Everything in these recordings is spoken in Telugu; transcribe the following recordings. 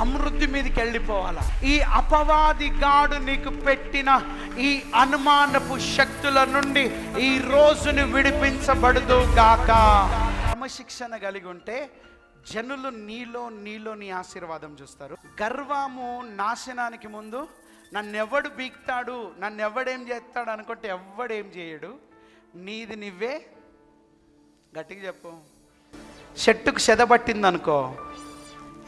సమృద్ధి మీదకి వెళ్ళిపోవాలా. ఈ అపవాది గాడు నీకు పెట్టిన ఈ అనుమానపు శక్తుల నుండి ఈ రోజుని విడిపించబడుదు గాక. క్రమశిక్షణ కలిగి ఉంటే జనులు నీలో నీ ఆశీర్వాదం చూస్తారు. గర్వము నాశనానికి ముందు నన్నెవడు బీక్తాడు, నన్నెవడేం చేస్తాడు అనుకుంటే ఎవ్వడేం చేయడు. నీది నువ్వే. గట్టిగా చెప్పు. చెట్టుకు చెదబట్టింది అనుకో,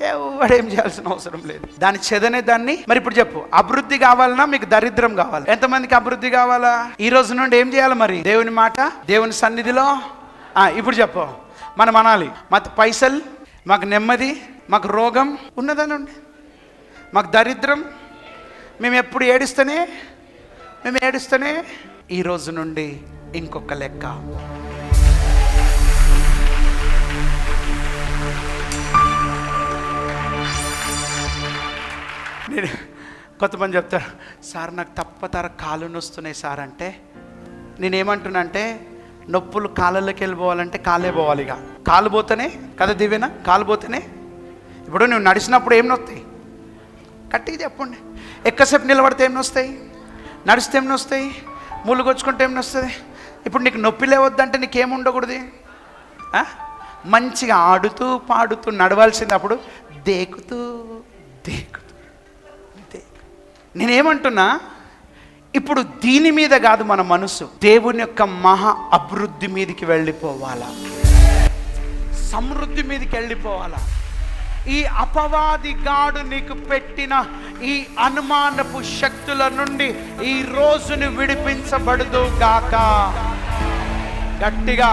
ఎవడేం చేయాల్సిన అవసరం లేదు. దాని చెదనే దాన్ని. మరి ఇప్పుడు చెప్పు, అభివృద్ధి కావాలన్నా మీకు దరిద్రం కావాలి? ఎంతమందికి అభివృద్ధి కావాలా? ఈ రోజు నుండి ఏం చేయాలి మరి? దేవుని మాట, దేవుని సన్నిధిలో. ఇప్పుడు చెప్పు, మనం అనాలి, మాకు పైసలు, మాకు నెమ్మది, మాకు రోగం ఉన్నదనండి, మాకు దరిద్రం, మేము ఎప్పుడు ఏడుస్తూనే ఈ రోజు నుండి ఇంకొక లెక్క. నేను కొంతమంది చెప్తారు, సార్ నాకు తప్పతర కాళ్ళు నొస్తున్నాయి సార్ అంటే, నేనేమంటున్నా అంటే, నొప్పులు కాళ్ళలోకి వెళ్ళిపోవాలంటే కాళ్ళే పోవాలి. ఇక కాలు పోతేనే కదా దివ్యనా, కాలు పోతేనే. ఇప్పుడు నువ్వు నడిచినప్పుడు ఏం నొస్తాయి? గట్టిగా చెప్పండి. ఎక్కువసేపు నిలబడితే ఏం నొస్తాయి? నడిస్తే ఏం నొస్తాయి? ముళ్ళుకొచ్చుకుంటే ఏం నొస్తుంది? ఇప్పుడు నీకు నొప్పి లేవద్దంటే నీకేం ఉండకూడదు? మంచిగా ఆడుతూ పాడుతూ నడవాల్సింది. అప్పుడు దేకుతూ. నేనేమంటున్నా, ఇప్పుడు దీని మీద కాదు మన మనసు, దేవుని యొక్క మహా అభివృద్ధి మీదకి వెళ్ళిపోవాలా, సమృద్ధి మీదకి వెళ్ళిపోవాలా. ఈ అపవాది గాడు నీకు పెట్టిన ఈ అనుమానపు శక్తుల నుండి ఈ రోజుని విడిపించబడుదు గాక. గట్టిగా